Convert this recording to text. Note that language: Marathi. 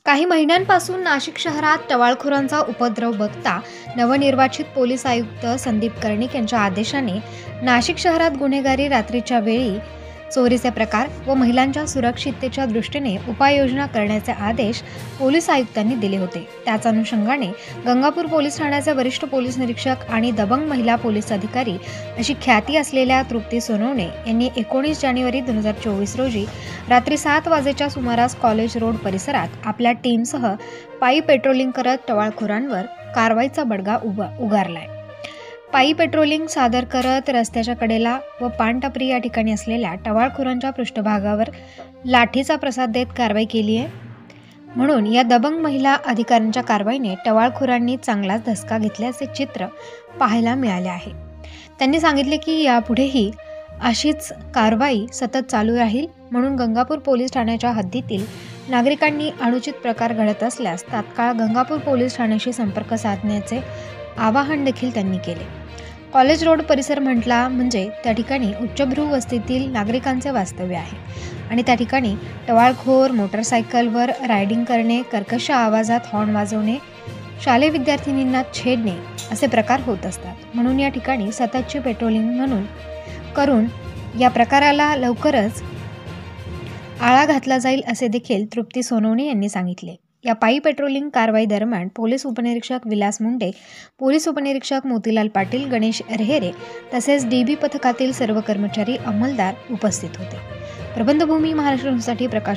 काही महिन्यांपासून नाशिक शहरात टवाळखोरांचा उपद्रव बघता नवनिर्वाचित पोलीस आयुक्त संदीप कर्णिक यांच्या आदेशाने नाशिक शहरात गुन्हेगारी रात्रीच्या वेळी चोरीचे प्रकार व महिलांच्या सुरक्षिततेच्या दृष्टीने उपाययोजना करण्याचे आदेश पोलीस आयुक्तांनी दिले होते। त्याच अनुषंगाने गंगापूर पोलीस ठाण्याचे वरिष्ठ पोलीस निरीक्षक आणि दबंग महिला पोलीस अधिकारी अशी ख्याती असलेल्या तृप्ती सोनवणे यांनी 19 जानेवारी 2024 रोजी रात्री 7 वाजेच्या सुमारास कॉलेज रोड परिसरात आपल्या टीमसह पायी पेट्रोलिंग करत टवाळखोरांवर कारवाईचा बडगा उगारलाय। पायी पेट्रोलिंग सादर करत रस्त्याच्या कडेला व पानटपरी या ठिकाणी असलेल्या टवाळखोरांच्या पृष्ठभागावर लाठीचा प्रसाद देत कारवाई केली आहे। म्हणून या दबंग महिला अधिकाऱ्यांच्या कारवाईने टवाळखोरांनी चांगलाच धसका घेतल्याचे चित्र पाहायला मिळाले आहे। त्यांनी सांगितले की यापुढेही अशीच कारवाई सतत चालू राहील, म्हणून गंगापूर पोलीस ठाण्याच्या हद्दीतील नागरिकांनी अनुचित प्रकार घडत असल्यास तात्काळ गंगापूर पोलीस ठाण्याशी संपर्क साधण्याचे आवाहन देखील त्यांनी केले। कॉलेज रोड परिसर म्हटला म्हणजे त्या ठिकाणी उच्चभ्रू वस्तीतील नागरिकांचे वास्तव्य आहे आणि त्या ठिकाणी टवाळखोर मोटरसायकलवर रायडिंग करणे, कर्कश आवाजात हॉर्न वाजवणे, शालेय विद्यार्थिनींना छेडणे असे प्रकार होत असतात। म्हणून या ठिकाणी सततची पेट्रोलिंग करून या प्रकाराला लवकरच आळा घातला जाईल असे देखील तृप्ती सोनवणे यांनी सांगितले। या पायी पेट्रोलिंग कारवाई दरम्यान पोलीस उपनिरीक्षक विलास मुंडे, पोलीस उपनिरीक्षक मोतीलाल पाटील, गणेश रेहेरे तसेच डीबी पथकातील सर्व कर्मचारी अंमलदार उपस्थित होते। प्रबंधभूमी महाराष्ट्रासाठी प्रकाश